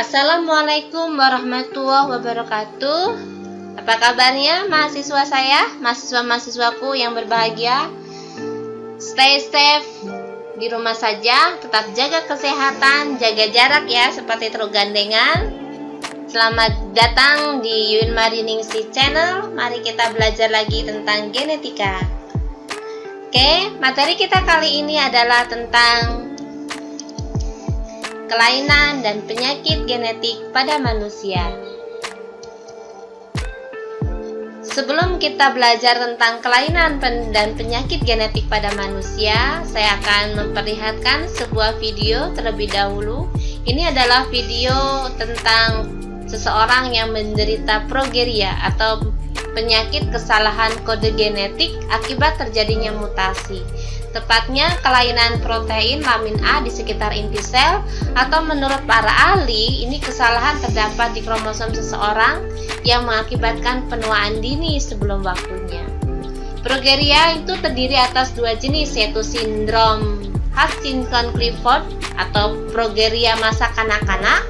Assalamualaikum warahmatullahi wabarakatuh. Apa kabarnya mahasiswa saya, mahasiswa-mahasiswaku yang berbahagia? Stay safe di rumah saja, tetap jaga kesehatan, jaga jarak ya, seperti terus gandengan. Selamat datang di Yun Mariningsih Channel. Mari kita belajar lagi tentang genetika. Oke, materi kita kali ini adalah tentang kelainan dan penyakit genetik pada manusia. Sebelum kita belajar tentang kelainan dan penyakit genetik pada manusia, saya akan memperlihatkan sebuah video terlebih dahulu. Ini adalah video tentang seseorang yang menderita progeria atau penyakit kesalahan kode genetik akibat terjadinya mutasi. Tepatnya kelainan protein lamin A di sekitar inti sel, atau menurut para ahli, ini kesalahan terdapat di kromosom seseorang yang mengakibatkan penuaan dini sebelum waktunya. Progeria itu terdiri atas dua jenis, yaitu sindrom Hutchinson-Clifford atau progeria masa kanak-kanak,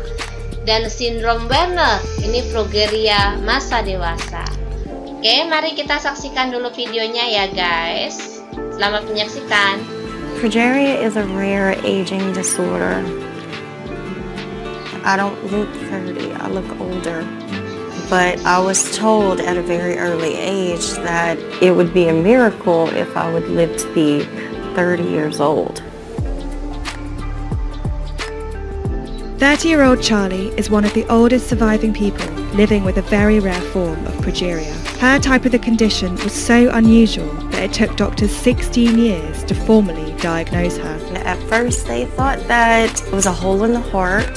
dan sindrom Werner, ini progeria masa dewasa. Oke, mari kita saksikan dulu videonya ya guys. Selamat menyaksikan. Progeria is a rare aging disorder. I don't look 30, I look older. But I was told at a very early age that it would be a miracle if I would live to be 30 years old. 30-year-old Charlie is one of the oldest surviving people living with a very rare form of progeria. Her type of the condition was so unusual that it took doctors 16 years to formally diagnose her. At first they thought that it was a hole in the heart.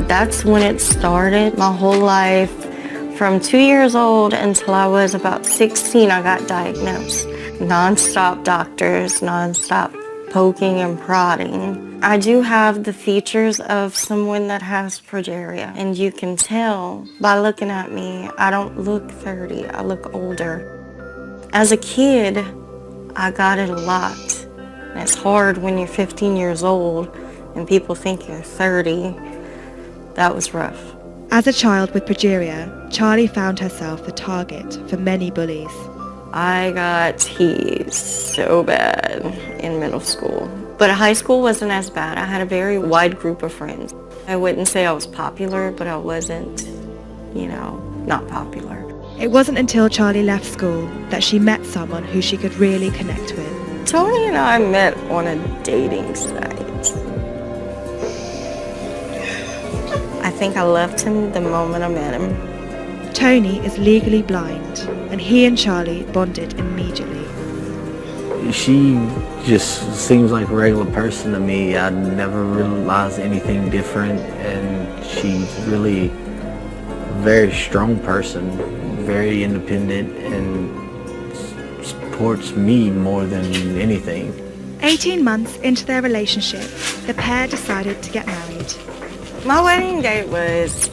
That's when it started. My whole life, from 2 years old until I was about 16, I got diagnosed. Non-stop doctors, non-stop poking and prodding. I do have the features of someone that has progeria, and you can tell by looking at me, I don't look 30, I look older. As a kid, I got it a lot. And it's hard when you're 15 years old and people think you're 30. That was rough. As a child with progeria, Charlie found herself the target for many bullies. I got teased so bad in middle school. But high school wasn't as bad. I had a very wide group of friends. I wouldn't say I was popular, but I wasn't, not popular. It wasn't until Charlie left school that she met someone who she could really connect with. Tony and I met on a dating site. I think I loved him the moment I met him. Tony is legally blind, and he and Charlie bonded immediately. She just seems like a regular person to me. I never realized anything different, and she's really a very strong person, very independent, and supports me more than anything. 18 months into their relationship, the pair decided to get married. My wedding date was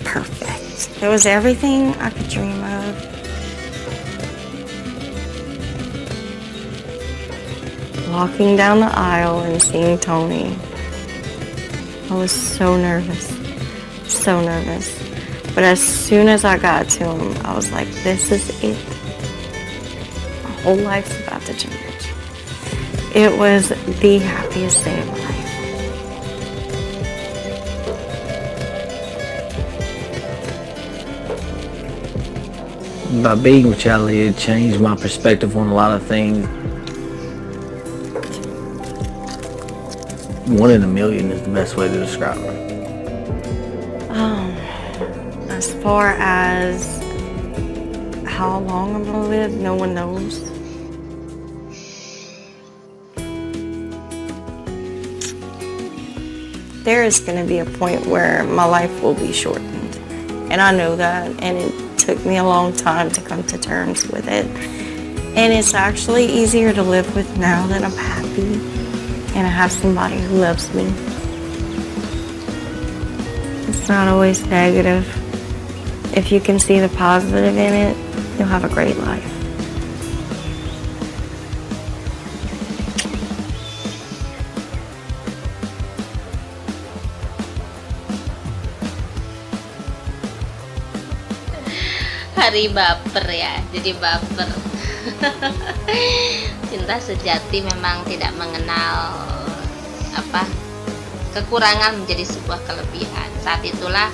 perfect. It was everything I could dream of. Walking down the aisle and seeing Tony, I was so nervous. But as soon as I got to him, I was like, this is it. My whole life's about to change. It was the happiest day of my life. By being with Charlie, it changed my perspective on a lot of things. 1 in a million is the best way to describe her. As far as how long I'm gonna live, no one knows. There is gonna be a point where my life will be shortened. And I know that, and it took me a long time to come to terms with it. And it's actually easier to live with now that I'm happy and I have somebody who loves me. It's not always negative. If you can see the positive in it, you'll have a great life. hari baper ya, jadi baper. Cinta sejati memang tidak mengenal kekurangan menjadi sebuah kelebihan. Saat itulah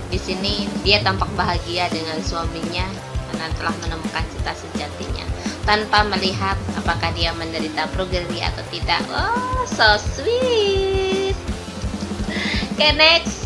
di sini dia tampak bahagia dengan suaminya karena telah menemukan cinta sejatinya tanpa melihat apakah dia menderita progresi atau tidak. Oh, so sweet. Okay, next.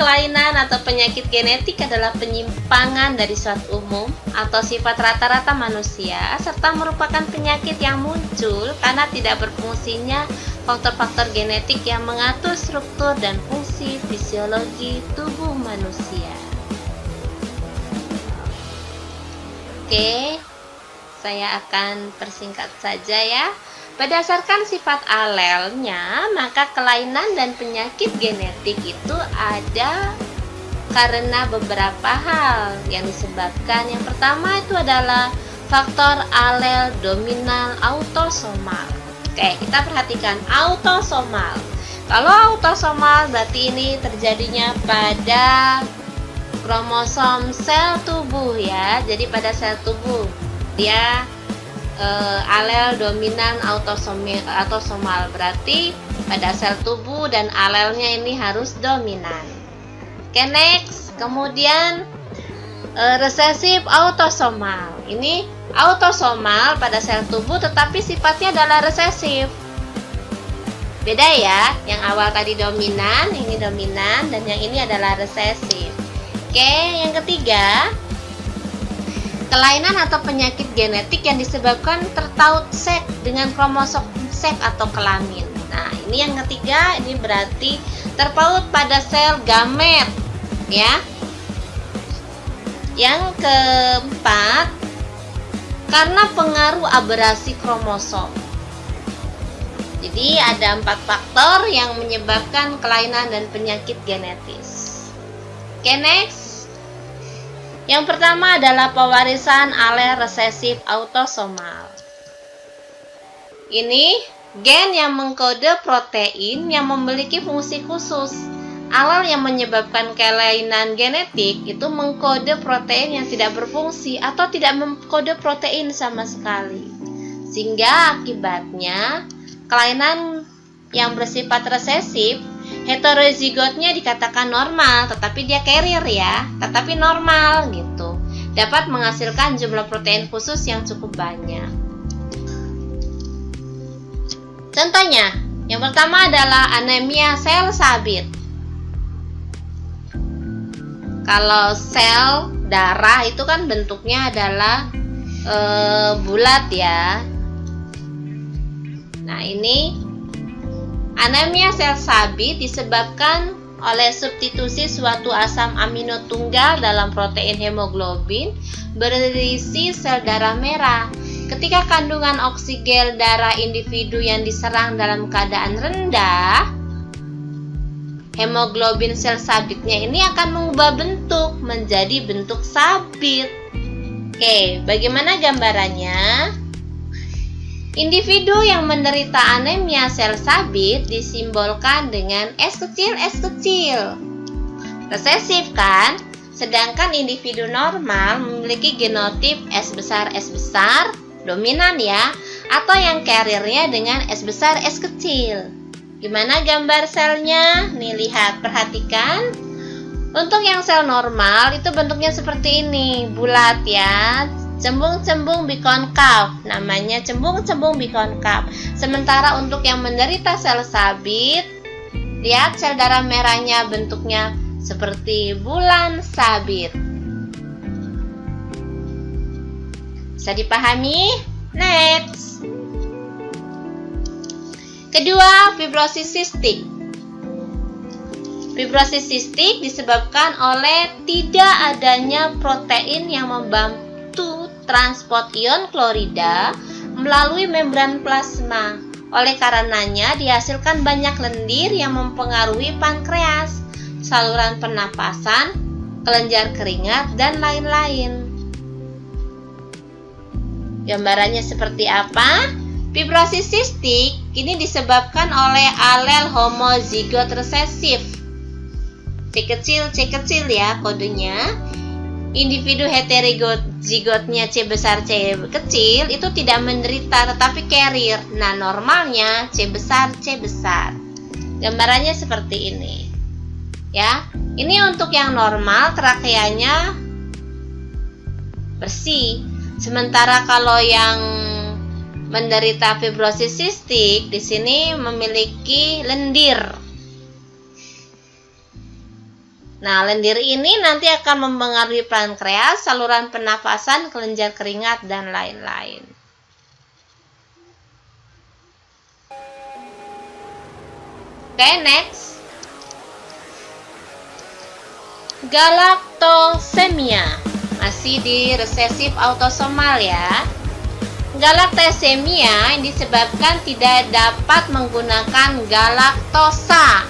Kelainan atau penyakit genetik adalah penyimpangan dari suatu umum atau sifat rata-rata manusia serta merupakan penyakit yang muncul karena tidak berfungsinya faktor-faktor genetik yang mengatur struktur dan fungsi fisiologi tubuh manusia. Oke, saya akan persingkat saja ya. Berdasarkan sifat alelnya, maka kelainan dan penyakit genetik itu ada karena beberapa hal yang disebabkan. Yang pertama itu adalah faktor alel dominan autosomal. Oke, kita perhatikan autosomal. Kalau autosomal berarti ini terjadinya pada kromosom sel tubuh ya. Jadi pada sel tubuh dia alel dominan autosomal berarti pada sel tubuh dan alelnya ini harus dominan. Oke, next. Kemudian resesif autosomal. Ini autosomal pada sel tubuh tetapi sifatnya adalah resesif. Beda ya, yang awal tadi dominan, ini dominan, dan yang ini adalah resesif. Oke, yang ketiga, kelainan atau penyakit genetik yang disebabkan tertaut seks dengan kromosom seks atau kelamin. Nah, ini yang ketiga, ini berarti terpaut pada sel gamet, ya. Yang keempat, karena pengaruh aberasi kromosom. Jadi ada 4 faktor yang menyebabkan kelainan dan penyakit genetis. Oke, next. Yang pertama adalah pewarisan alel resesif autosomal. Ini gen yang mengkode protein yang memiliki fungsi khusus. Alel yang menyebabkan kelainan genetik itu mengkode protein yang tidak berfungsi atau tidak mengkode protein sama sekali. Sehingga akibatnya kelainan yang bersifat resesif, heterozigotnya dikatakan normal, tetapi dia carrier ya, tetapi normal gitu. Dapat menghasilkan jumlah protein khusus yang cukup banyak. Contohnya, yang pertama adalah anemia sel sabit. Kalau sel darah itu kan bentuknya adalah bulat ya. Nah, ini anemia sel sabit disebabkan oleh substitusi suatu asam amino tunggal dalam protein hemoglobin berisi sel darah merah. Ketika kandungan oksigen darah individu yang diserang dalam keadaan rendah, hemoglobin sel sabitnya ini akan mengubah bentuk menjadi bentuk sabit. Oke, bagaimana gambarannya? Individu yang menderita anemia sel sabit disimbolkan dengan S kecil. Resesif kan? Sedangkan individu normal memiliki genotip S besar dominan ya, atau yang carriernya dengan S besar S kecil. Gimana gambar selnya? Nih lihat, perhatikan. Untuk yang sel normal itu bentuknya seperti ini, bulat ya. Cembung-cembung bikonkav, namanya cembung-cembung bikonkav. Sementara untuk yang menderita sel sabit, lihat sel darah merahnya bentuknya seperti bulan sabit. Bisa dipahami? Next. Kedua, fibrosis sistik. Fibrosis sistik disebabkan oleh tidak adanya protein yang membantu transport ion klorida melalui membran plasma. Oleh karenanya dihasilkan banyak lendir yang mempengaruhi pankreas, saluran pernapasan, kelenjar keringat, dan lain-lain. Gambarannya seperti apa? Fibrosis sistik ini disebabkan oleh alel homozigot resesif. C kecil ya kodenya. Individu heterozigotnya C besar C kecil itu tidak menderita tetapi carrier. Nah, normalnya C besar. Gambarannya seperti ini. Ya. Ini untuk yang normal trakeanya bersih. Sementara kalau yang menderita fibrosis sistik di sini memiliki lendir. Nah, lendir ini nanti akan mempengaruhi pankreas, saluran pernafasan, kelenjar keringat, dan lain-lain. Oke, next. Galaktosemia. Masih di resesif autosomal ya. Galaktosemia yang disebabkan tidak dapat menggunakan galaktosa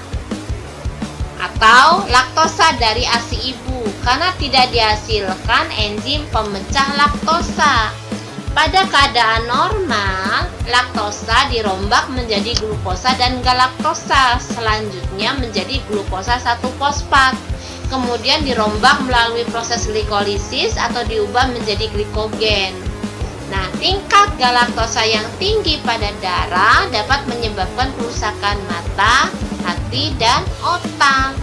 atau laktosa dari ASI ibu karena tidak dihasilkan enzim pemecah laktosa. Pada keadaan normal, laktosa dirombak menjadi glukosa dan galaktosa, selanjutnya menjadi glukosa 1-fosfat. Kemudian dirombak melalui proses glikolisis atau diubah menjadi glikogen. Nah, tingkat galaktosa yang tinggi pada darah dapat menyebabkan kerusakan mata, hati, dan otak.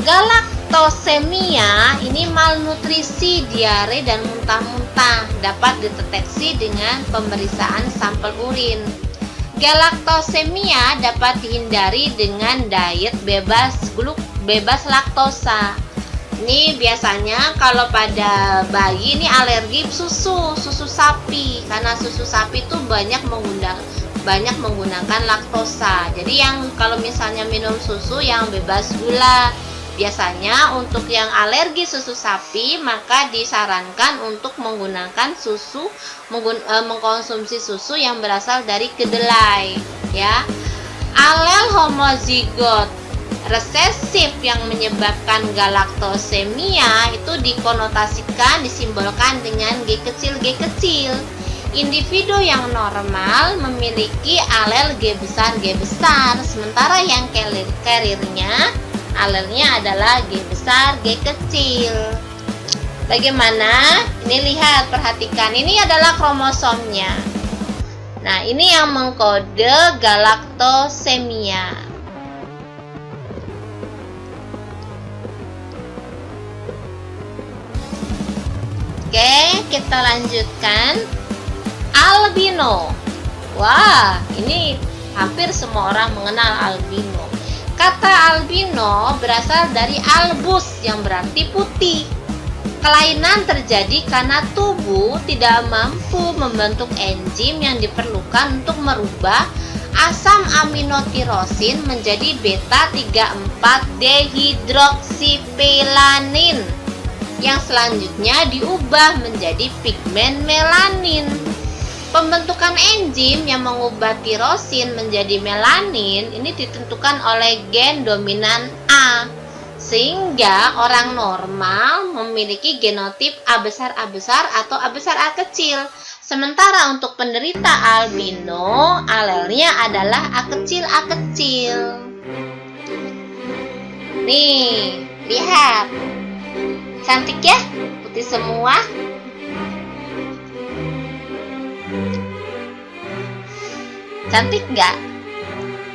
Galaktosemia ini malnutrisi, diare, dan muntah-muntah dapat dideteksi dengan pemeriksaan sampel urin. Galaktosemia dapat dihindari dengan diet bebas laktosa. Ini biasanya kalau pada bayi ini alergi susu sapi karena susu sapi itu banyak menggunakan laktosa. Jadi yang kalau misalnya minum susu yang bebas gula, biasanya untuk yang alergi susu sapi maka disarankan untuk menggunakan mengkonsumsi susu yang berasal dari kedelai ya. Alel homozigot resesif yang menyebabkan galaktosemia itu dikonotasikan, disimbolkan dengan G kecil. Individu yang normal memiliki alel G besar, sementara yang carriernya alelnya adalah G besar, G kecil. Bagaimana? Ini lihat, perhatikan. Ini adalah kromosomnya. Nah, ini yang mengkode galaktosemia. Oke, kita lanjutkan. Albino. Wah, ini hampir semua orang mengenal albino. Kata albino berasal dari albus yang berarti putih. Kelainan terjadi karena tubuh tidak mampu membentuk enzim yang diperlukan untuk merubah asam aminotirosin menjadi beta 34 dehidroksipelanin yang selanjutnya diubah menjadi pigmen melanin. Pembentukan enzim yang mengubah tirosin menjadi melanin ini ditentukan oleh gen dominan A, sehingga orang normal memiliki genotip A besar atau A besar A kecil. Sementara untuk penderita albino, alelnya adalah A kecil. Nih, lihat. Cantik ya, putih semua. Cantik nggak?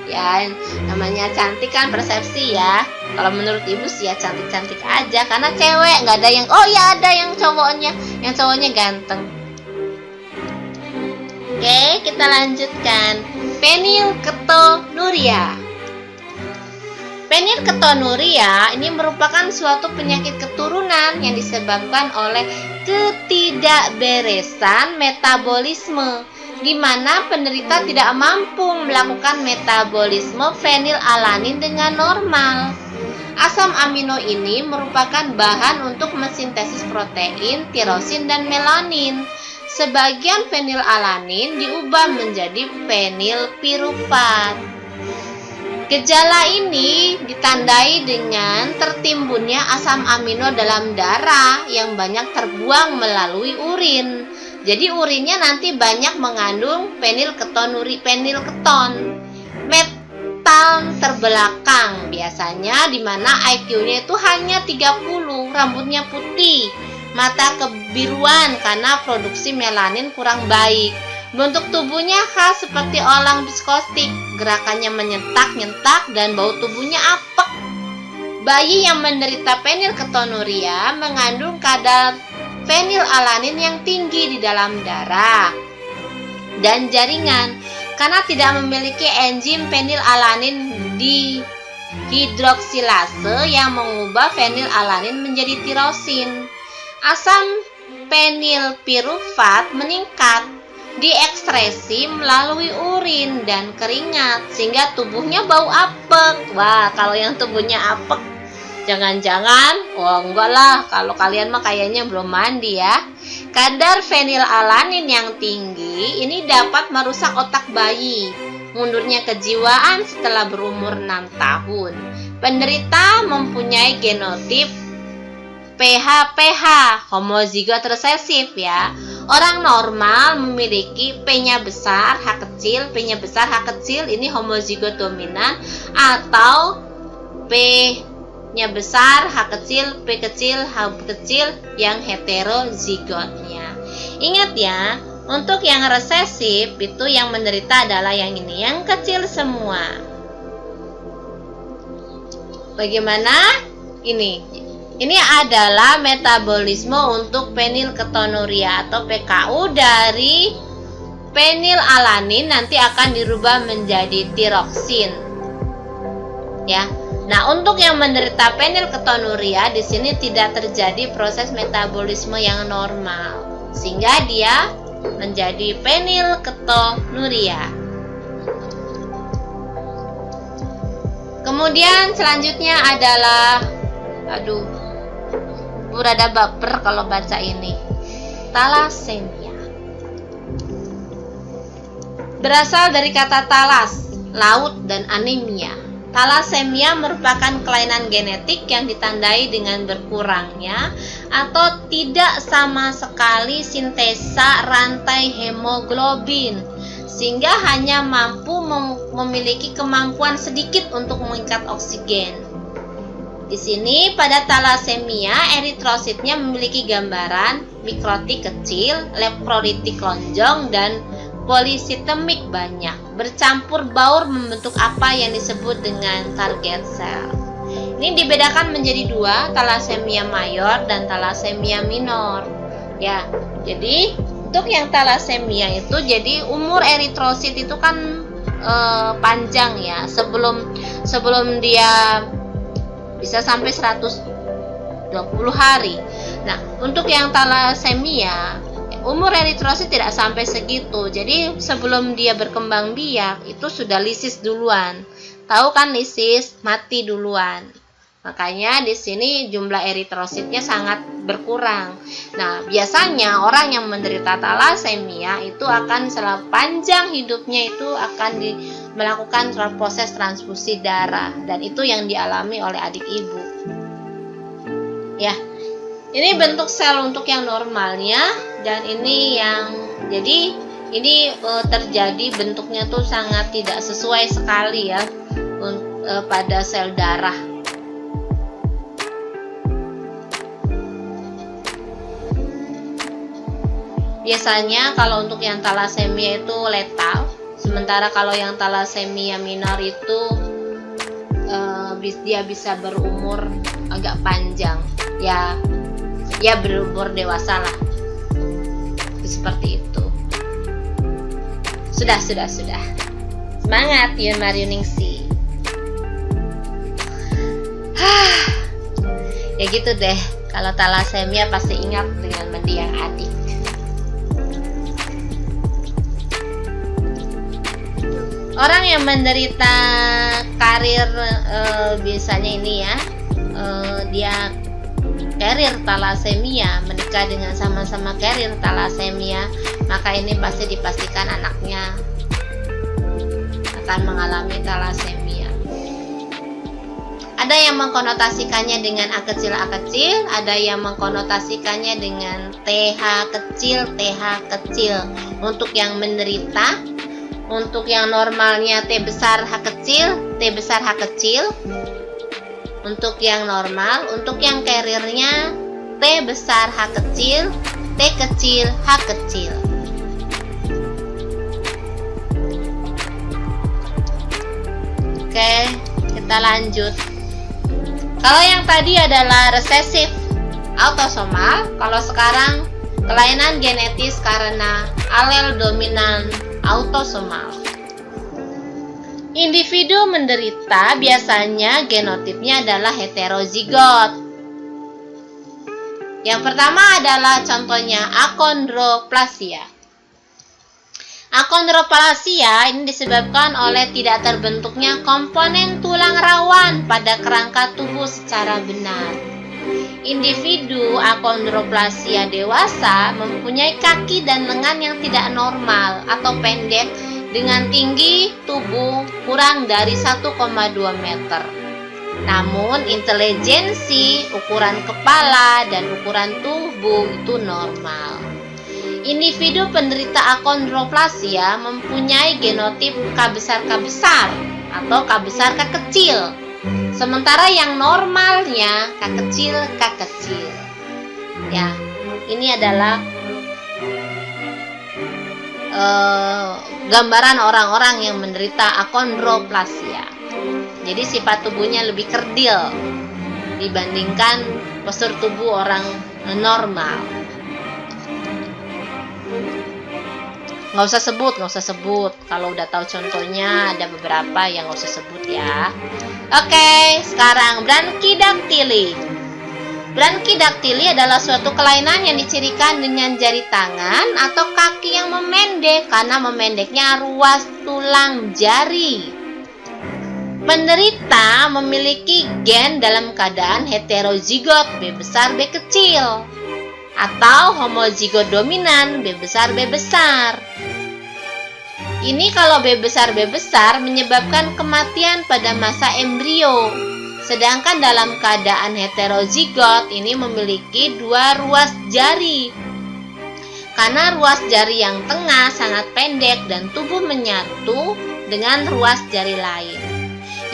Ya, namanya cantik kan persepsi ya. Kalau menurut ibu sih ya cantik-cantik aja, karena cewek nggak ada yang, oh ya ada yang cowoknya ganteng. Oke, kita lanjutkan. Fenilketonuria. Fenilketonuria ini merupakan suatu penyakit keturunan yang disebabkan oleh ketidakberesan metabolisme, di mana penderita tidak mampu melakukan metabolisme fenilalanin dengan normal. Asam amino ini merupakan bahan untuk mensintesis protein, tirosin, dan melanin. Sebagian fenilalanin diubah menjadi fenilpirufat. Gejala ini ditandai dengan tertimbunnya asam amino dalam darah yang banyak terbuang melalui urin. Jadi urinnya nanti banyak mengandung fenilketon. hitam terbelakang, biasanya di mana IQ-nya itu hanya 30, rambutnya putih, mata kebiruan karena produksi melanin kurang baik. Bentuk tubuhnya khas seperti elang diskotik, gerakannya menyentak-nyentak dan bau tubuhnya apek. Bayi yang menderita fenilketonuria mengandung kadar fenilalanin yang tinggi di dalam darah dan jaringan karena tidak memiliki enzim fenilalanin dihidroksilase yang mengubah fenilalanin menjadi tirosin. Asam fenilpirufat meningkat, diekskresi melalui urin dan keringat sehingga tubuhnya bau apek. Wah, kalau yang tubuhnya apek, jangan-jangan, enggak lah, kalau kalian mah kayaknya belum mandi ya. Kadar fenilalanin yang tinggi ini dapat merusak otak bayi, mundurnya kejiwaan setelah berumur 6 tahun. Penderita mempunyai genotip PHPH, homozigot resesif ya. Orang normal memiliki P-nya besar, H kecil, P-nya besar, H kecil, ini homozigot dominan, atau P-nya besar, H kecil, P kecil, H kecil yang heterozigotnya. Ingat ya, untuk yang resesif itu yang menderita adalah yang ini, yang kecil semua. Bagaimana? Ini adalah metabolisme untuk fenilketonuria atau PKU dari fenilalanin nanti akan dirubah menjadi tiroksin. Ya. Nah, untuk yang menderita fenilketonuria di sini tidak terjadi proses metabolisme yang normal sehingga dia menjadi fenilketonuria. Kemudian selanjutnya adalah rada baper kalau baca ini. Thalassemia. Berasal dari kata thalas, laut, dan anemia. Thalassemia merupakan kelainan genetik yang ditandai dengan berkurangnya atau tidak sama sekali sintesa rantai hemoglobin, sehingga hanya mampu memiliki kemampuan sedikit untuk mengikat oksigen. Di sini pada thalassemia eritrositnya memiliki gambaran mikrotik kecil, leprolitik lonjong, dan polisitemik banyak, bercampur baur membentuk apa yang disebut dengan target cell. Ini dibedakan menjadi dua, thalassemia mayor dan thalassemia minor. Ya, jadi untuk yang thalassemia itu jadi umur eritrosit itu kan panjang ya, sebelum dia bisa sampai 120 hari. Nah, untuk yang thalassemia, umur eritrosit tidak sampai segitu. Jadi sebelum dia berkembang biak itu sudah lisis duluan. Tahu kan lisis, mati duluan. Makanya di sini jumlah eritrositnya sangat berkurang. Nah, biasanya orang yang menderita thalassemia itu akan sepanjang hidupnya itu akan melakukan proses transfusi darah, dan itu yang dialami oleh adik ibu. Ya, ini bentuk sel untuk yang normalnya, dan ini yang terjadi bentuknya tuh sangat tidak sesuai sekali ya pada sel darah. Biasanya kalau untuk yang thalassemia itu letal, sementara kalau yang thalassemia minor itu dia bisa berumur agak panjang, ya berumur dewasa lah, seperti itu. Sudah. Semangat Yun Maryuningsi. Ya gitu deh, kalau thalassemia pasti ingat dengan mendiang adik. Orang yang menderita karir biasanya ini ya, dia karir thalassemia, menikah dengan sama-sama karir thalassemia, maka ini pasti dipastikan anaknya akan mengalami thalassemia. Ada yang mengkonotasikannya dengan A kecil, ada yang mengkonotasikannya dengan TH kecil. Untuk yang menderita, untuk yang normalnya T besar H kecil, T besar H kecil. Untuk yang normal, untuk yang carrier-nya T besar H kecil, T kecil, H kecil. Oke, kita lanjut. Kalau yang tadi adalah resesif autosomal, kalau sekarang kelainan genetis karena alel dominan autosomal. Individu menderita biasanya genotipnya adalah heterozigot. Yang pertama adalah contohnya akondroplasia. Akondroplasia ini disebabkan oleh tidak terbentuknya komponen tulang rawan pada kerangka tubuh secara benar. Individu akondroplasia dewasa mempunyai kaki dan lengan yang tidak normal atau pendek dengan tinggi tubuh kurang dari 1,2 meter. Namun intelijensi, ukuran kepala, dan ukuran tubuh itu normal. Individu penderita akondroplasia mempunyai genotip K besar K besar atau K besar K kecil. Sementara yang normalnya K kecil K kecil. Ya, ini adalah gambaran orang-orang yang menderita akondroplasia. Jadi sifat tubuhnya lebih kerdil dibandingkan postur tubuh orang normal. Nggak usah sebut. Kalau udah tahu contohnya, ada beberapa yang nggak usah sebut ya. Oke, sekarang branchidaktili. Branchidaktili adalah suatu kelainan yang dicirikan dengan jari tangan atau kaki yang memendek karena memendeknya ruas tulang jari. Penderita memiliki gen dalam keadaan heterozigot B besar B kecil atau homozigot dominan B besar B besar. Ini kalau B besar B besar menyebabkan kematian pada masa embrio. Sedangkan dalam keadaan heterozigot ini memiliki dua ruas jari. Karena ruas jari yang tengah sangat pendek dan tubuh menyatu dengan ruas jari lain.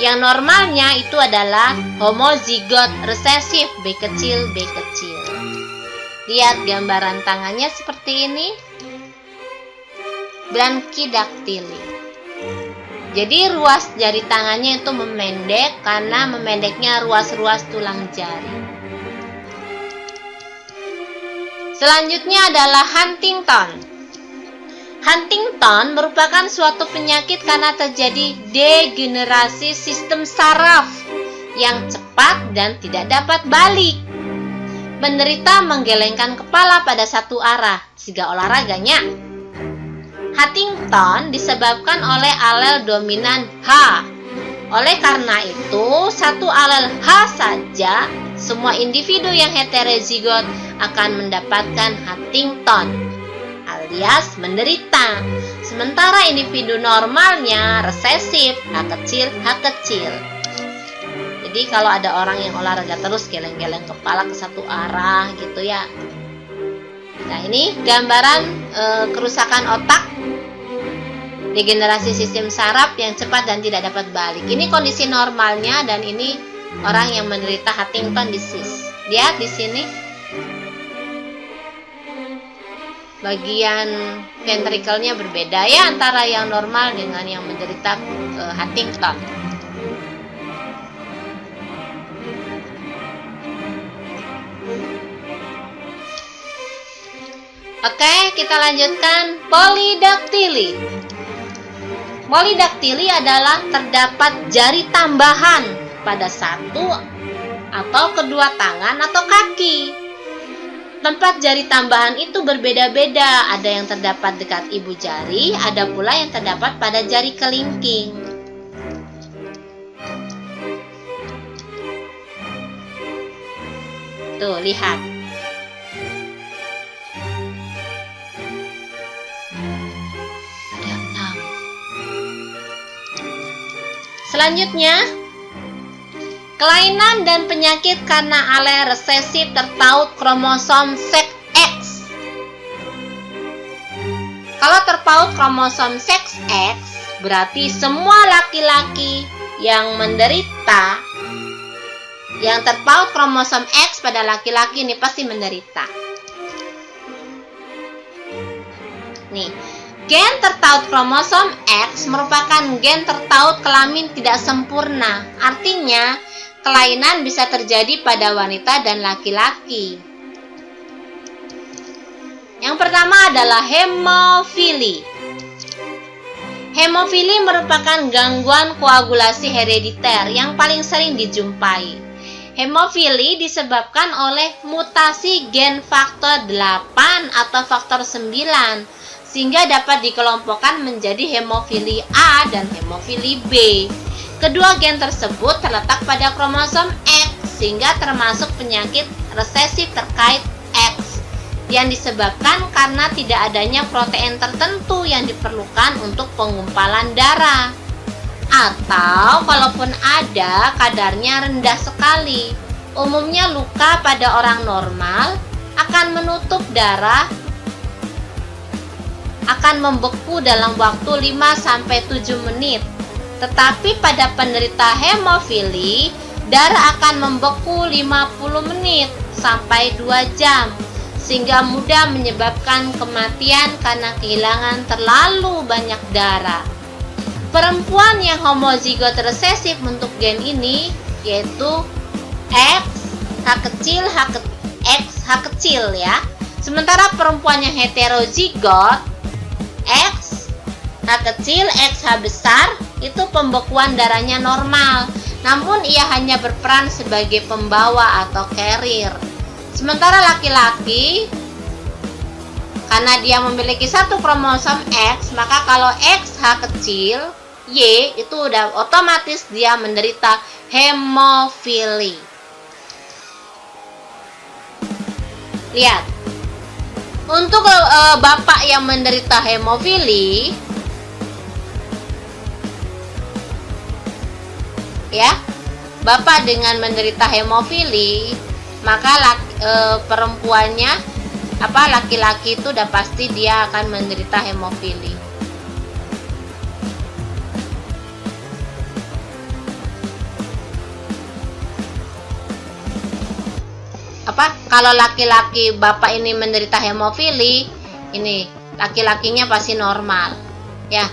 Yang normalnya itu adalah homozigot resesif B kecil B kecil. Lihat gambaran tangannya seperti ini. Branchidaktili. Jadi ruas jari tangannya itu memendek karena memendeknya ruas-ruas tulang jari. Selanjutnya adalah Huntington. Huntington merupakan suatu penyakit karena terjadi degenerasi sistem saraf yang cepat dan tidak dapat balik. Penderita menggelengkan kepala pada satu arah sehingga olahraganya. Huntington disebabkan oleh alel dominan H. Oleh karena itu, satu alel H saja, semua individu yang heterozigot akan mendapatkan Huntington, alias menderita. Sementara individu normalnya resesif H kecil H kecil. Jadi kalau ada orang yang olahraga terus geleng-geleng kepala ke satu arah gitu ya. Nah, ini gambaran kerusakan otak, degenerasi sistem saraf yang cepat dan tidak dapat balik. Ini kondisi normalnya dan ini orang yang menderita Huntington disease. Lihat di sini. Bagian ventrikelnya berbeda ya antara yang normal dengan yang menderita Huntington. Oke, kita lanjutkan polidaktili. Polidaktili adalah terdapat jari tambahan pada satu atau kedua tangan atau kaki. Tempat jari tambahan itu berbeda-beda. Ada yang terdapat dekat ibu jari, ada pula yang terdapat pada jari kelingking. Tuh, lihat. Selanjutnya, kelainan dan penyakit karena alel resesif terpaut kromosom seks X. Kalau terpaut kromosom seks X, berarti semua laki-laki yang menderita, yang terpaut kromosom X pada laki-laki ini pasti menderita. Nih, gen tertaut kromosom X merupakan gen tertaut kelamin tidak sempurna. Artinya, kelainan bisa terjadi pada wanita dan laki-laki. Yang pertama adalah hemofili. Hemofili merupakan gangguan koagulasi herediter yang paling sering dijumpai. Hemofili disebabkan oleh mutasi gen faktor 8 atau faktor 9, sehingga dapat dikelompokkan menjadi hemofili A dan hemofili B. Kedua gen tersebut terletak pada kromosom X, sehingga termasuk penyakit resesif terkait X yang disebabkan karena tidak adanya protein tertentu yang diperlukan untuk penggumpalan darah. Atau kalaupun ada, kadarnya rendah sekali. Umumnya luka pada orang normal akan menutup darah, akan membeku dalam waktu 5-7 menit. Tetapi pada penderita hemofili, darah akan membeku 50 menit sampai 2 jam, sehingga mudah menyebabkan kematian karena kehilangan terlalu banyak darah. Perempuan yang homozigot resesif untuk gen ini yaitu X, H kecil ya. Sementara perempuan yang heterozigot X, H kecil, X, H besar itu pembekuan darahnya normal, namun ia hanya berperan sebagai pembawa atau carrier. Sementara laki-laki, karena dia memiliki satu kromosom X, maka kalau X, H kecil, Y itu udah otomatis dia menderita hemofili. Lihat, untuk bapak yang menderita hemofili, ya, bapak dengan menderita hemofili, maka perempuannya laki-laki itu udah pasti dia akan menderita hemofili. Kalau laki-laki bapak ini menderita hemofili, ini laki-lakinya pasti normal ya,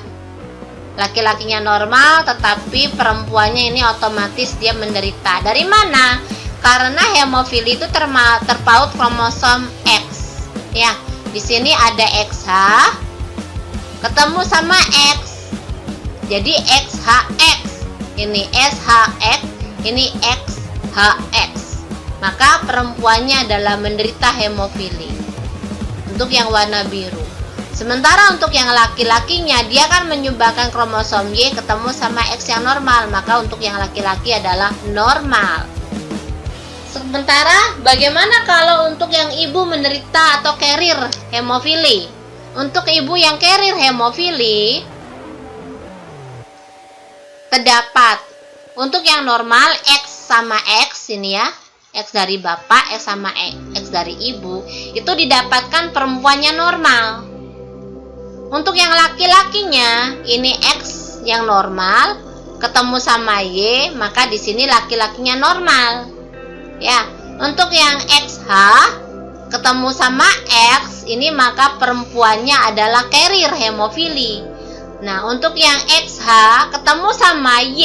laki-lakinya normal, tetapi perempuannya ini otomatis dia menderita. Dari mana? Karena hemofili itu terpaut kromosom X. Ya, di sini ada XH ketemu sama X. Jadi XHX. Ini SHX, ini XHX. Maka perempuannya adalah menderita hemofili. Untuk yang warna biru. Sementara untuk yang laki-lakinya, dia akan menyumbangkan kromosom Y ketemu sama X yang normal. Maka untuk yang laki-laki adalah normal. Sementara bagaimana kalau untuk yang ibu menderita atau carrier hemofili? Untuk ibu yang carrier hemofili, terdapat untuk yang normal X sama X ini ya, X dari bapak, X sama X dari ibu, itu didapatkan perempuannya normal. Untuk yang laki-lakinya, ini X yang normal ketemu sama Y, maka di sini laki-lakinya normal. Ya, untuk yang XH ketemu sama X, ini maka perempuannya adalah carrier hemofili. Nah, untuk yang XH ketemu sama Y,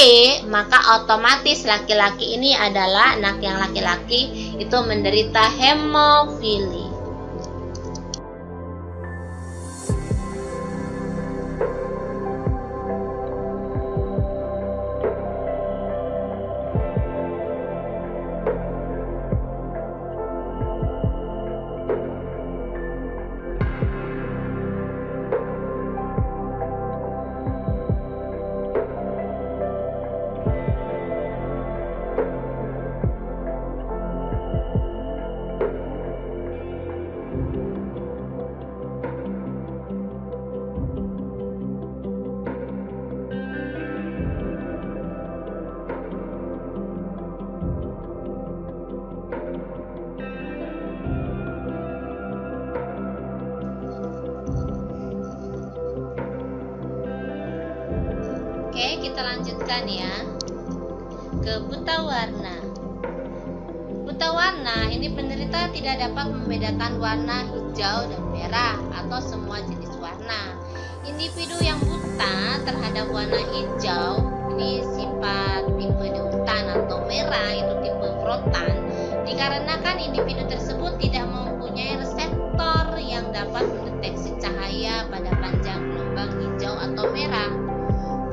maka otomatis laki-laki ini adalah anak yang laki-laki itu menderita hemofili. Oke, kita lanjutkan ya. ke buta warna. Buta warna ini penderita tidak dapat membedakan warna hijau dan merah atau semua jenis warna. Individu yang buta terhadap warna hijau ini sifat tipe dautan atau merah itu tipe frontan, dikarenakan individu tersebut tidak mempunyai reseptor yang dapat mendeteksi cahaya pada panjang gelombang hijau atau merah.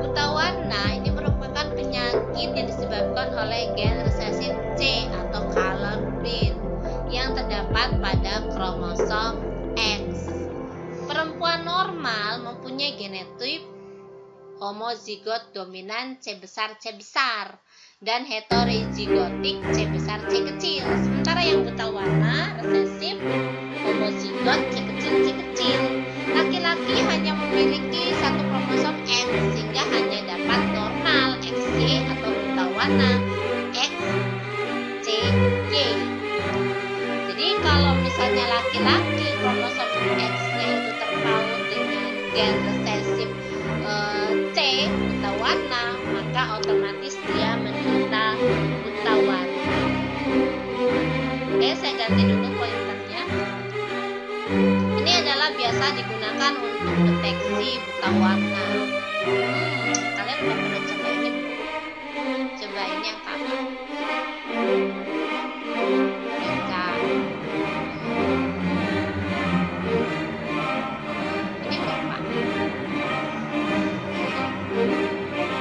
Buta warna ini merupakan penyakit yang disebabkan oleh gen resesif C atau color blind yang terdapat pada kromosom X. Perempuan normal mempunyai genotip homozigot dominan C besar dan heterozigotik C besar C kecil. Sementara yang buta warna resesif homozigot C kecil. Laki-laki hanya memiliki satu kromosom X sehingga hanya dapat normal XY atau buta warna XCY. Jadi kalau misalnya laki-laki kromosom X-nya itu terpaut dengan gen resesif C buta warna, maka otomatis dia menderita buta warna. Oke, saya ganti dulu pointernya. Ini adalah biasa digunakan untuk deteksi buta warna. Kalian udah pernah coba ini? Coba ini yang kakak. Ini berapa?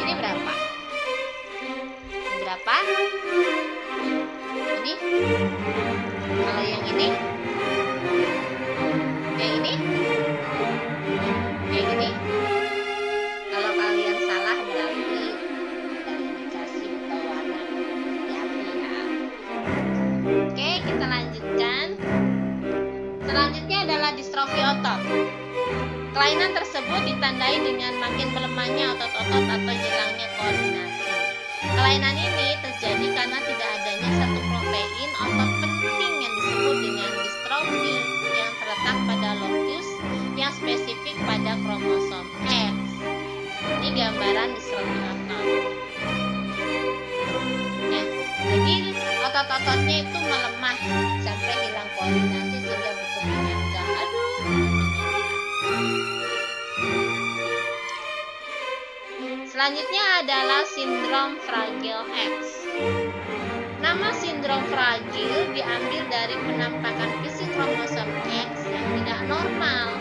Ini berapa? Berapa? Ini? Kalau yang ini? Yang ini? Yang ini? Kalau kalian salah berarti dari dikasih buta warna. Hati-hati ya. Oke, kita lanjutkan. Selanjutnya adalah distrofi otot. Kelainan tersebut ditandai dengan makin melemahnya otot-otot atau hilangnya koordinasi. Kelainan ini terjadi karena tidak adanya satu protein otot penting yang disebut dengan distrofi yang terletak pada lokus yang spesifik pada kromosom X. Ini gambaran distrofi otot. Ya, jadi otot-ototnya itu melemah sampai hilang koordinasi sehingga butuh penyangga. Selanjutnya adalah sindrom Fragile X. Nama sindrom fragil diambil dari penampakan fisik kromosom X yang tidak normal.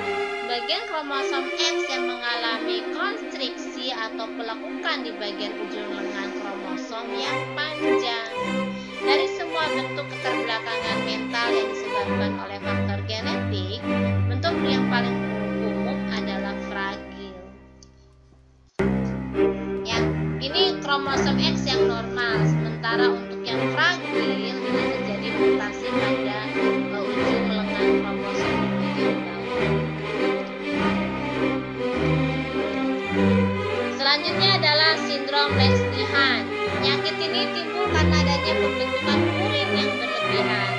Bagian kromosom X yang mengalami konstriksi atau pelekukan di bagian ujung lengan kromosom yang panjang. Dari semua bentuk keterbelakangan mental yang disebabkan oleh faktor genetik, bentuk yang paling umum adalah fragil. Ini kromosom X yang normal, sementara untuk yang fragil ini terjadi mutasi pada ujung lengan kromosom di bagian bawah. Selanjutnya adalah sindrom Lesch-Nyhan. Penyakit ini timbul karena adanya pembentukan purin yang berlebihan.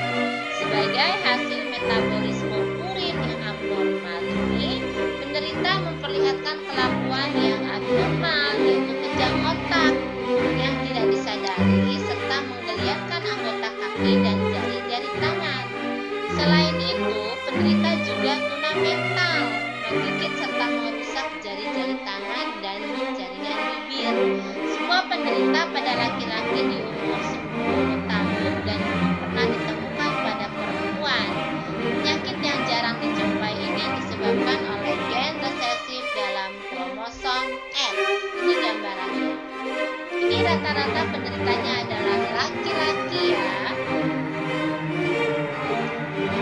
Sebagai hasil metabolisme purin yang abnormal ini, penderita memperlihatkan kelakuan yang abnormal, yaitu kejang otak yang tidak disadari serta menggeliatkan anggota kaki dan jari-jari tangan. Selain itu, penderita juga tunamental, menggigit serta merusak jari-jari tangan dan jaringan bibir. Semua penderita pada laki-laki di umur 10 tahun dan belum pernah ditemukan pada perempuan. Penyakit yang jarang dijumpai ini disebabkan oleh gen resesif dalam kromosom X. Ini gambarannya. Ini rata-rata penderitanya adalah laki-laki ya.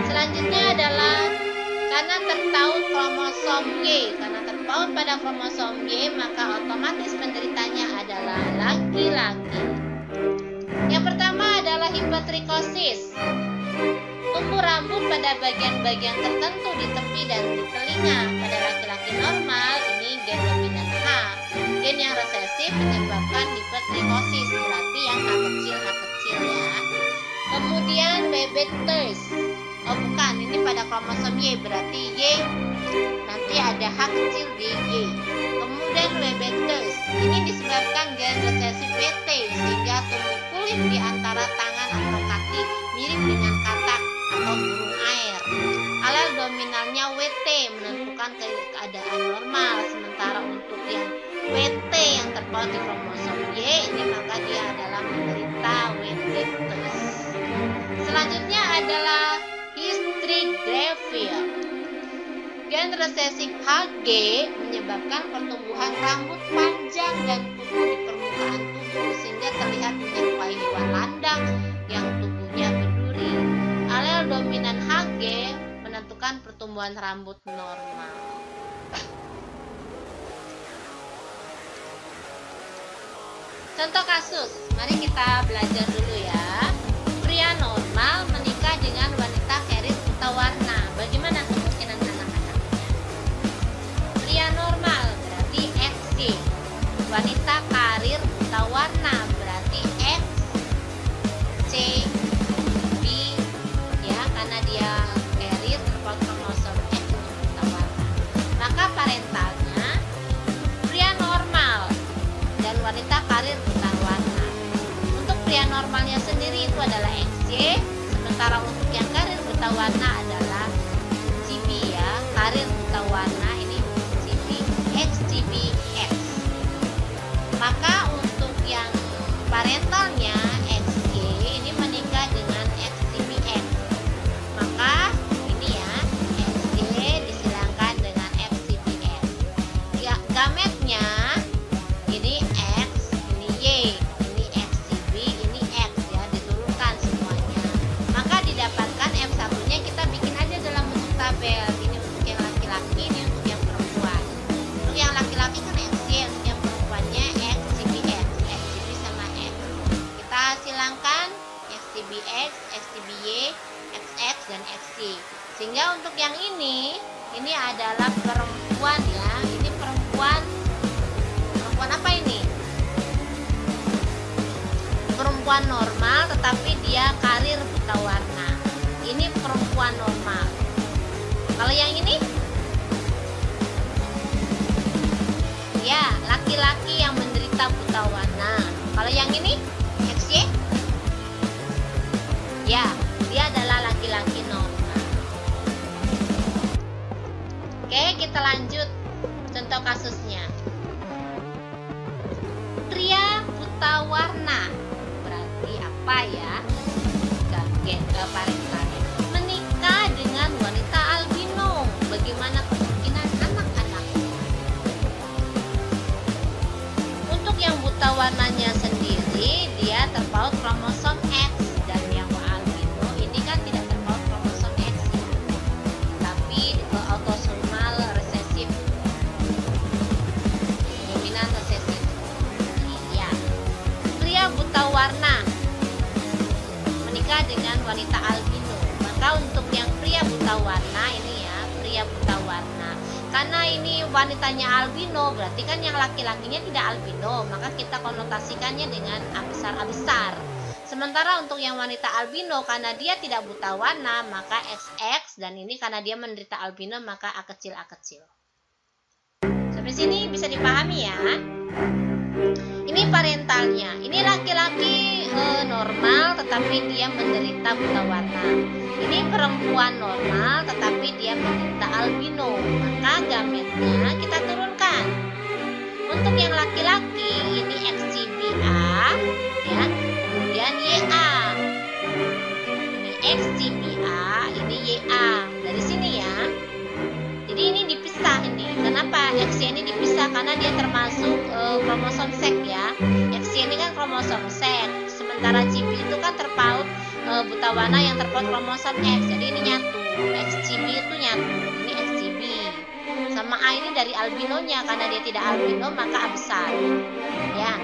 Selanjutnya adalah karena terpaut kromosom Y. Karena terpaut pada kromosom Y, maka otomatis penderitanya adalah laki-laki. Yang pertama adalah hipotrikosis. Tumbuh rambut pada bagian-bagian tertentu di tepi dan di telinga. Pada laki-laki normal, ini gen dominan H. Gen yang resesif menyebabkan hipotrikosis, berarti yang H kecil ya. Kemudian babetes. Oh bukan, ini pada kromosom Y, berarti Y nanti ada H kecil di Y. Kemudian Webetes, ini disebabkan gen resesi PT sehingga tumbuh kulit di antara tangan atau kaki mirip dengan katak atau burung air. Alel dominannya WT menentukan keadaan normal, sementara untuk yang WT yang terpaut di kromosom Y ini maka dia adalah menderita Webetes. Selanjutnya adalah hystriggraphia. Gen resesif HG menyebabkan pertumbuhan rambut panjang dan kuku di permukaan tubuh sehingga terlihat menyerupai hewan landang yang tubuhnya berduri. Alel dominan HG menentukan pertumbuhan rambut normal. Contoh kasus, mari kita belajar dulu ya. Pria normal menikah dengan wanita carrier buta warna. Bagaimana kemungkinan anak-anaknya? Pria normal berarti XY. Wanita karir buta warna berarti X, C, B, ya, karena dia carrier terpaut kromosom X untuk buta warna. Maka parentalnya pria normal dan wanita karir buta warna. Untuk pria normalnya sendiri itu adalah XY, sementara untuk yang karir buta warna adalah CB ya, karir buta warna ini CB, XCBX. Maka untuk yang parentalnya XY ini menikah dengan XCBX. Maka ini ya, XY disilangkan dengan XCBX. Ya, gametnya ini X, ini Y, ini XCB, ini X ya, diturunkan semuanya. Maka didapatkan M1-nya kita bikin aja dalam bentuk tabel. Ini untuk yang laki-laki, ini untuk yang perempuan. Untuk yang laki-laki kan XY, untuk yang perempuannya XCBX, XCB sama X. Kita silangkan XCBX, XCBY, XX dan XC. Sehingga untuk yang ini adalah perempuan ya. Ini perempuan apa ini? Perempuan normal tetapi dia karir buta warna. Ini perempuan normal. Kalau yang ini? Ya, laki-laki yang menderita buta warna. Kalau yang ini? XY? Ya, dia adalah laki-laki normal. Oke, kita lanjut contoh kasusnya. Pria buta warna berarti apa ya? Parentalnya menikah dengan wanita albino. Bagaimana kemungkinan anak-anak? Untuk yang buta warnanya sendiri dia terpaut kromosom X, dan yang albino ini kan tidak terpaut kromosom X ya, tapi autosomal resesif, dominan resesif. Pria buta warna menikah dengan wanita albino. Maka untuk yang pria buta warna ini ya, pria buta warna. Karena ini wanitanya albino, berarti kan yang laki-lakinya tidak albino, maka kita konotasikannya dengan A besar. Sementara untuk yang wanita albino karena dia tidak buta warna, maka XX, dan ini karena dia menderita albino maka A kecil. Sampai sini bisa dipahami ya. Ini parentalnya. Ini laki-laki normal tetapi dia menderita buta warna. Ini perempuan normal tetapi dia menderita albino. Maka gametnya kita turunkan. Untuk yang laki-laki ini XCBA ya. Kemudian YA. Ini XCBA, ini YA. Dari sini ya. Jadi ini dipisah ini. Kenapa XY ini dipisah? Karena dia termasuk kromosom seks ya. XY ini kan kromosom seks. Sementara CB itu kan terpaut buta warna yang terpaut kromosom X. Jadi ini nyatu. XCB itu nyatu. Ini XCB. Sama A ini dari albinonya. Karena dia tidak albino maka A besar. Ya.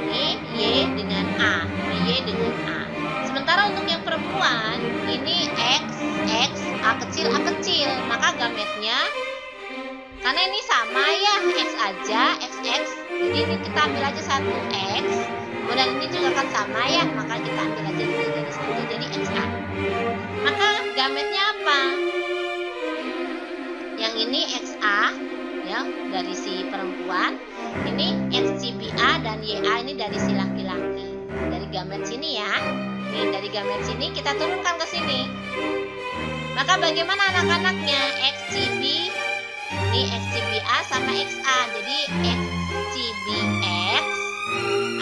Ini Y dengan A. Ini Y dengan A. Sementara untuk yang perempuan ini X, A kecil, maka gametnya karena ini sama ya, X aja, XX, jadi ini kita ambil aja satu X, kemudian ini juga kan sama ya, maka kita ambil aja dari satu, jadi XA. Maka gametnya apa? Yang ini XA, ya, dari si perempuan. Ini XCBA dan YA ini dari si laki-laki. Dari gamet sini ya. Nih, dari gamet sini kita turunkan ke sini. Maka bagaimana anak-anaknya? XCB, ini XCBA sama XA. Jadi XCBX,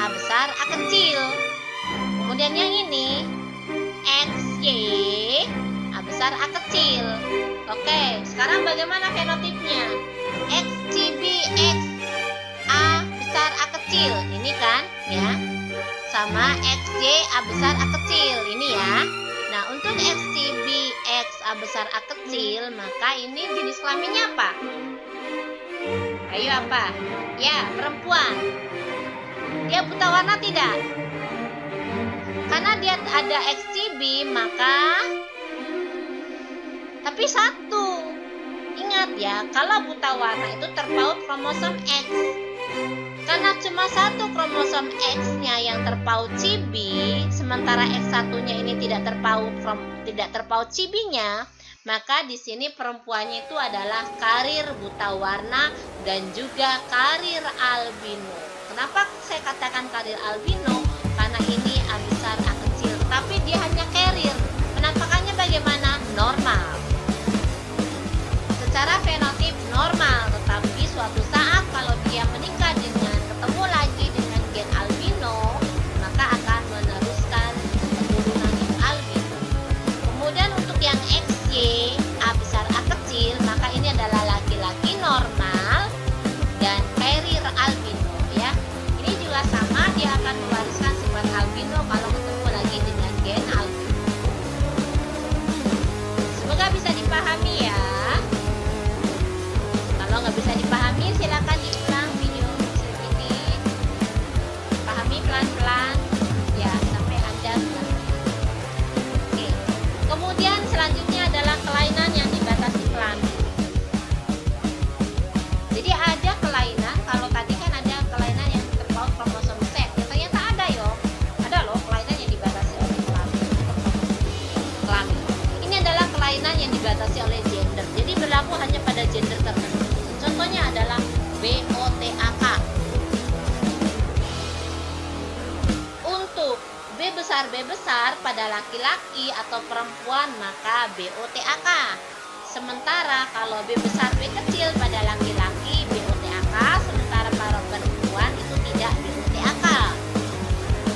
A besar, A kecil. Kemudian yang ini XY, A besar, A kecil. Oke, sekarang bagaimana fenotipnya? XCBX, A besar, A kecil. Ini kan ya. Sama XY, A besar, A kecil. Ini ya. Nah, untuk XCBX, A besar, A kecil, maka ini jenis kelaminnya apa? Ayo apa? Ya, perempuan. Dia buta warna tidak? Karena dia ada XCB, maka tapi satu. Ingat ya, kalau buta warna itu terpaut kromosom X. Karena cuma satu kromosom X-nya yang terpaut CB, sementara X1-nya ini tidak terpaut CB-nya, maka di sini perempuannya itu adalah karir buta warna dan juga karir albino. Kenapa saya katakan karir albino? Karena ini A besar, A kecil, tapi dia hanya karir. Penampakannya bagaimana? Normal. Secara fenotip normal, tetapi suatu saat kalau dia menikah dengan ketemu lagi dengan gen albino, maka akan meneruskan keturunan yang albino. Kemudian untuk yang XY, A besar, A kecil, maka ini adalah laki-laki normal dan carrier albino ya. Ini juga sama, dia akan mewariskan sifat albino kalau ketemu lagi dengan gen albino. Semoga bisa dipahami ya. Kalau nggak bisa dipahami, silakan diulang video ini. Pahami pelan-pelan ya sampai Anda mengerti. Oke. Kemudian selanjutnya adalah kelainan yang dibatasi kelamin. Jadi ada kelainan, kalau tadi kan ada kelainan yang terpaut kromosom Z. Ya, ternyata ada ada loh kelainan yang dibatasi oleh kelamin. Ini adalah kelainan yang dibatasi oleh gender. Jadi berlaku hanya pada gender tertentu. Contohnya adalah BOTAK. Untuk B besar pada laki-laki atau perempuan maka BOTAK. Sementara kalau B besar B kecil pada laki-laki BOTAK, sementara para perempuan itu tidak BOTAK.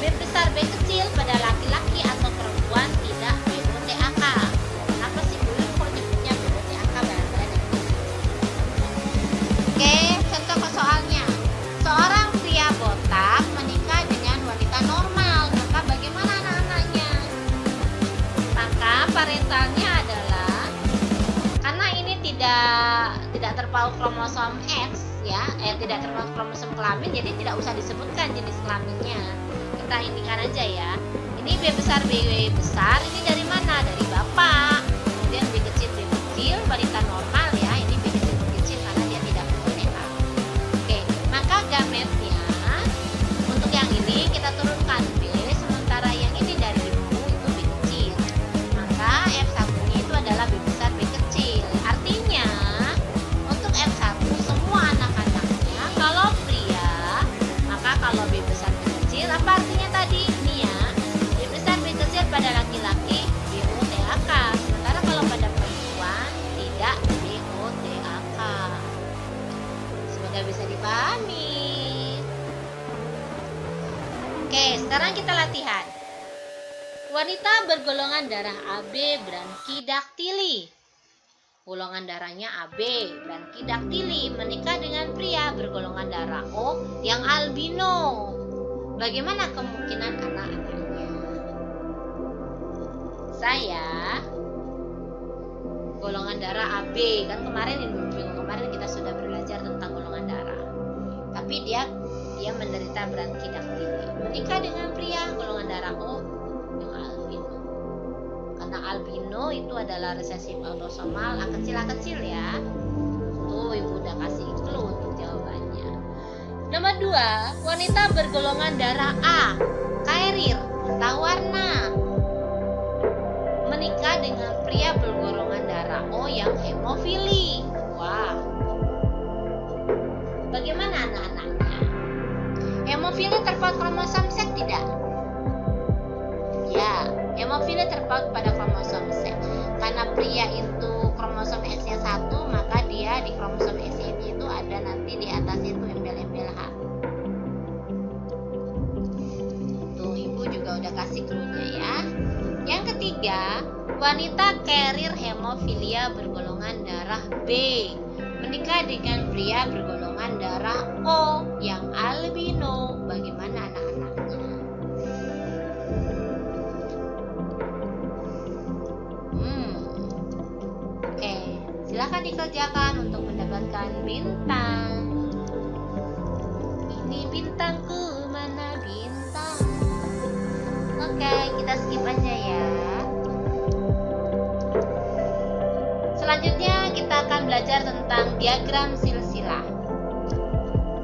B besar B kecil pada laki-laki atau perempuan tidak BOTAK. Kenapa sih dulu kok nyebutnya BOTAK bareng-bareng? Oke, contoh soalnya. Seorang pria botak menikah dengan wanita normal, maka bagaimana anak-anaknya? Maka parentalnya adalah, karena ini tidak terpaut kromosom X ya, tidak terpaut kromosom kelamin, jadi tidak usah disebutkan jenis kelaminnya. Kita indikan aja ya. Ini B besar ini dari mana? Dari bapak. Kemudian B kecil wanita normal ya. Ini B kecil karena dia tidak BOTAK. Oke, maka gametnya untuk yang ini kita turunkan B, sementara yang ini dari ibu itu B kecil. Maka F1-nya itu adalah B besar B kecil. Artinya untuk F1 semua anak-anaknya kalau pria, maka kalau B besar B kecil, apa artinya tadi? Ini ya, B besar B kecil pada laki-laki BOTAK, sementara kalau pada perempuan tidak BOTAK. Semoga bisa dipahami. Oke, sekarang kita latihan. Wanita bergolongan darah AB branchidaktili. Golongan darahnya AB branchidaktili menikah dengan pria bergolongan darah O yang albino. Bagaimana kemungkinan anak-anaknya? Saya golongan darah AB, kan kemarin minggu kemarin kita sudah belajar tentang golongan darah. Tapi dia menderita branchidaktili, menikah dengan pria golongan darah O yang albino. Karena albino itu adalah resesif autosomal A kecil ya. Tuh ibu udah kasih clue untuk jawabannya. Nomor 2, wanita bergolongan darah A, carrier, buta warna, menikah dengan pria bergolongan darah O yang hemofili. Wah, hemofili terpaut kromosom Z tidak? Ya, hemofili terpaut pada kromosom Z. Karena pria itu kromosom X-nya 1, maka dia di kromosom X ini itu ada nanti di atas itu embel-embel H. Tuh, ibu juga udah kasih clue-nya ya. Yang ketiga, wanita carrier hemofilia bergolongan darah B menikah dengan pria bergolongan darah O yang albino. Bagaimana anak-anaknya? Oke, silakan dikerjakan untuk mendapatkan bintang. Ini bintangku, mana bintang? Oke, kita skip aja ya. Selanjutnya kita akan belajar tentang diagram silsilah.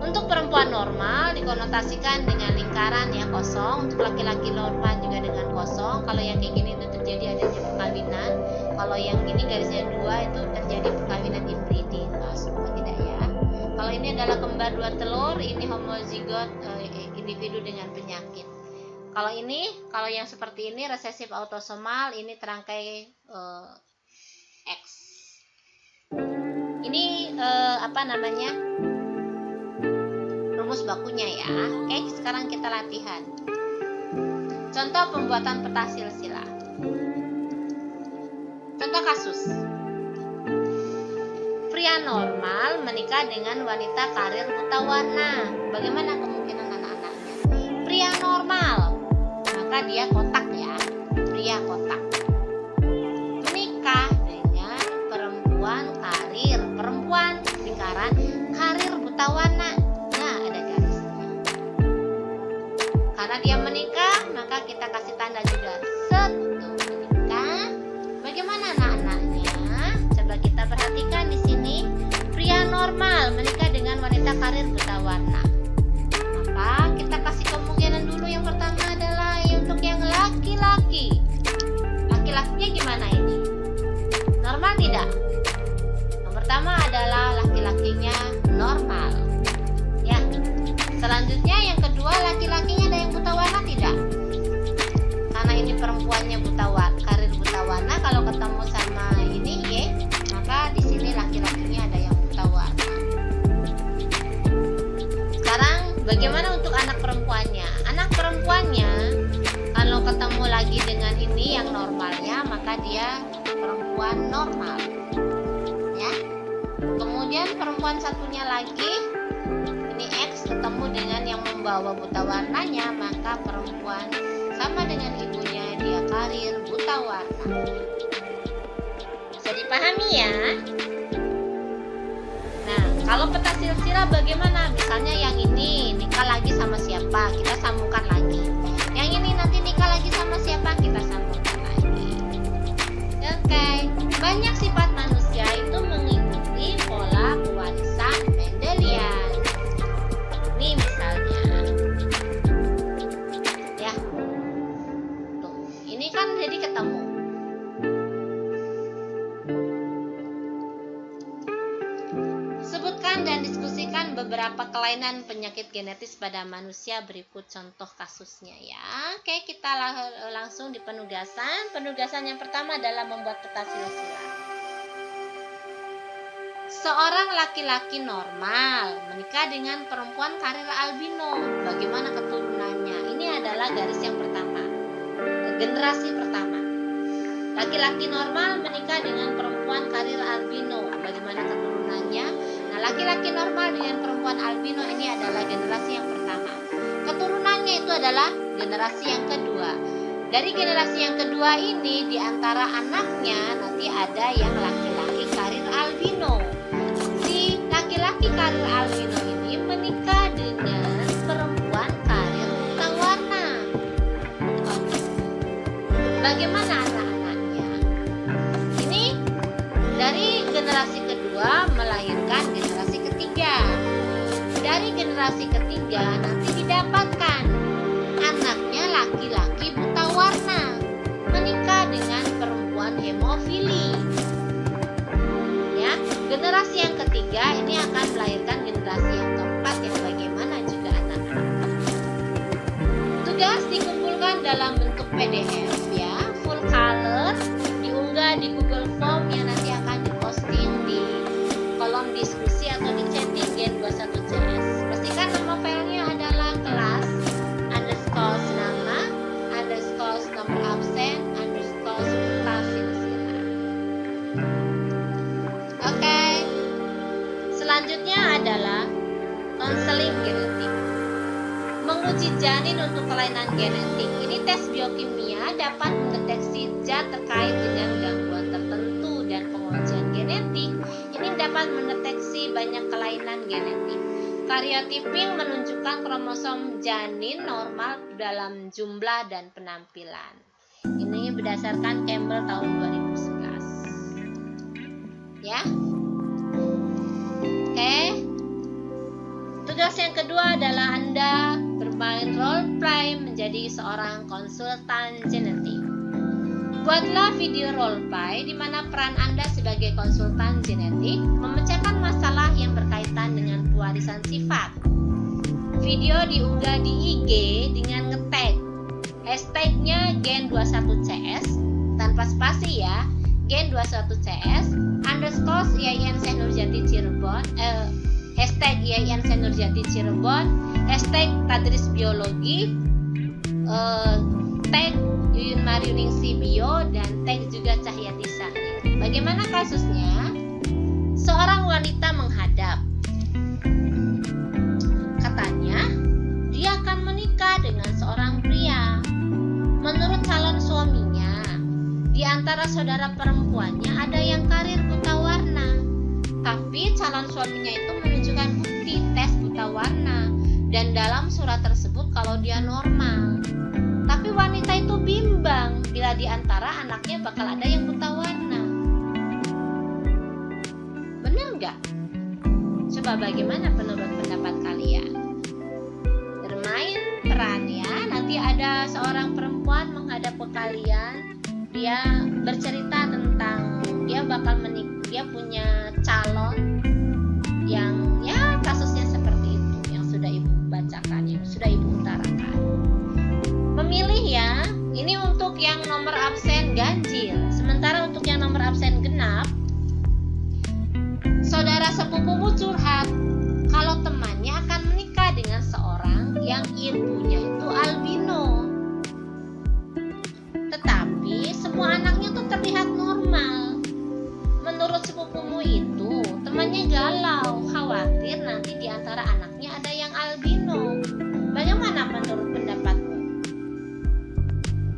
Untuk perempuan normal dikonotasikan dengan lingkaran ya kosong. Untuk laki-laki normal juga dengan kosong. Kalau yang kayak gini itu terjadi adanya perkawinan. Kalau yang gini garisnya 2 itu terjadi perkawinan inbreeding. Kalau semua tidak ya. Kalau ini adalah kembar 2 telur, ini homozigot individu dengan penyakit. Kalau ini, kalau yang seperti ini resesif autosomal, ini terangkai X. Ini apa namanya? Rumus bakunya ya. Oke, sekarang kita latihan. Contoh pembuatan peta silsilah. Contoh kasus. Pria normal menikah dengan wanita karir buta warna. Bagaimana kemungkinan anak-anaknya? Pria normal, maka dia kotak ya. Pria kotak. Menikah dengan perempuan karir, perempuan lingkaran karir buta warna. Nah, ada garisnya. Karena dia menikah, maka kita kasih tanda juga. Set, menikah. Bagaimana anak-anaknya? Coba kita perhatikan di sini. Pria normal menikah dengan wanita karir buta warna. Maka kita kasih kemungkinan dulu. Yang pertama adalah untuk yang laki-laki. Laki-lakinya gimana ini? Normal tidak? Yang pertama adalah laki-lakinya normal. Ya. Selanjutnya yang kedua, laki-lakinya ada yang buta warna tidak? Karena ini perempuannya buta warna, karir buta warna, kalau ketemu sama ini Y, maka di sini laki-lakinya ada yang buta warna. Sekarang bagaimana untuk anak perempuannya? Anak perempuannya kalau ketemu lagi dengan ini yang normalnya, maka dia perempuan normal. Ya. Kemudian perempuan satunya lagi, ini X ketemu dengan yang membawa buta warnanya, maka perempuan sama dengan ibunya, dia karir buta warna. Bisa dipahami ya? Nah, kalau peta silsilah bagaimana? Misalnya yang ini nikah lagi sama siapa, kita sambungkan lagi. Yang ini nanti nikah lagi sama siapa, kita sambungkan lagi. Oke, banyak sifat manusia itu mengikuti pola pewarisan Mendelian. Ini misalnya, ya, tuh, ini kan jadi ketemu. Sebutkan dan diskusikan beberapa kelainan penyakit genetis pada manusia. Berikut contoh kasusnya ya. Oke, kita langsung di penugasan. Penugasan yang pertama adalah membuat peta silsilah. Seorang laki-laki normal menikah dengan perempuan karir albino. Bagaimana keturunannya? Ini adalah garis yang pertama, generasi pertama. Laki-laki normal menikah dengan perempuan karir albino. Bagaimana keturunannya? Nah, laki-laki normal dengan perempuan albino ini adalah generasi yang pertama. Keturunannya itu adalah generasi yang kedua. Dari generasi yang kedua ini, di antara anaknya nanti ada yang laki-laki karir albino. Si laki-laki karir albino ini menikah dengan perempuan karir buta warna. Bagaimana anak-anaknya? Ini dari generasi kedua melahirkan generasi ketiga. Dari generasi ketiga nanti didapatkan anaknya laki-laki buta warna menikah dengan perempuan hemofili. Ya, generasi yang ketiga ini akan melahirkan generasi yang keempat yang bagaimana juga anak-anak. PDF ya, full color, diunggah di Google Form yang nanti akan diposting di kolom diskusi atau di chatting Gen 21CS. Pastikan nama filenya adalah kelas underscore nama underscore nomor absen underscore suka silsilah. Oke, selanjutnya adalah konseling genetik. Menguji janin untuk kelainan genetik. Ini tes biokimia dapat mendeteksi zat terkait dengan gangguan tertentu, dan pengujian genetik ini dapat mendeteksi banyak kelainan genetik. Karyotyping menunjukkan kromosom janin normal dalam jumlah dan penampilan. Ini berdasarkan Campbell tahun 2011. Ya. Oke. Tugas yang kedua adalah Anda bermain role play menjadi seorang konsultan genetik. Buatlah video role play di mana peran Anda sebagai konsultan genetik memecahkan masalah yang berkaitan dengan pewarisan sifat. Video diunggah di IG dengan ngetag hashtagnya Gen21CS tanpa spasi ya, Gen21CS underscore IAIN Syekh Nurjati Cirebon, hashtag IAIN Syekh Nurjati Cirebon, hashtag Tadris Biologi, tag Yuyun Mariuningsi Bio, dan tag juga Cahyati Syahir. Bagaimana kasusnya? Seorang wanita menghadap. Katanya, dia akan menikah dengan seorang pria. Menurut calon suaminya, di antara saudara perempuannya ada yang karir buta warna. Tapi calon suaminya itu menunjukkan bukti tes buta warna dan dalam surat tersebut kalau dia normal. Tapi wanita itu bimbang bila di antara anaknya bakal ada yang buta warna. Benar nggak? Coba bagaimana menurut pendapat kalian? Bermain peran ya. Nanti ada seorang perempuan menghadap ke kalian. Dia bercerita tentang dia bakal menikah. Dia punya calon yang ya kasusnya seperti itu yang sudah ibu bacakan, yang sudah ibu utarakan. Memilih ya, ini untuk yang nomor absen ganjil. Sementara untuk yang nomor absen genap, saudara sepupumu curhat kalau temannya akan menikah dengan seorang yang ibunya itu albino. Tetapi semua anaknya tuh terlihat normal. Menurut sepupumu itu, temannya galau, khawatir nanti di antara anaknya ada yang albino. Bagaimana menurut pendapatmu?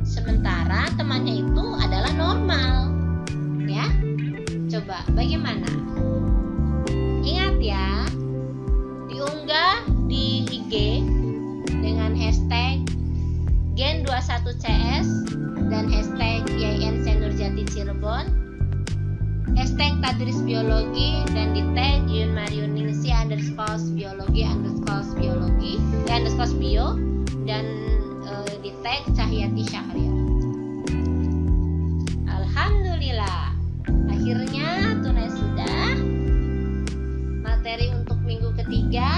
Sementara temannya itu adalah normal. Ya? Coba bagaimana? Ingat ya, diunggah di IG dengan hashtag Gen21CS dan hashtag IAIN Syekh Nurjati Cirebon, hashtag Tadris Biologi, dan di tag Yuyun Mariuningsi underscore biologi underscore biologi underscore bio, dan di tag Cahyati Syahrir. Alhamdulillah, akhirnya tunai sudah materi untuk minggu ketiga.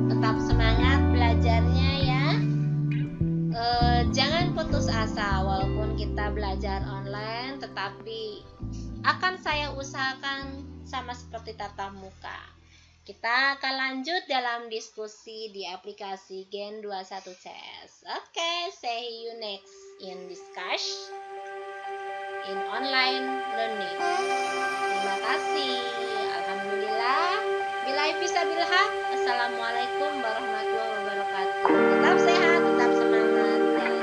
Tetap semangat belajarnya ya. Jangan putus asa walaupun kita belajar online, tetapi akan saya usahakan sama seperti tatap muka. Kita akan lanjut dalam diskusi di aplikasi Gen21CS. Oke, see you next in discussion in online learning. Terima kasih. Alhamdulillah. Billahi fisabilillah. Assalamualaikum warahmatullahi wabarakatuh. Tetap sehat, tetap semangat, dan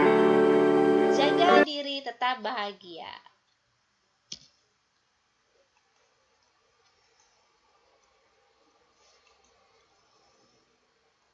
jaga diri, tetap bahagia.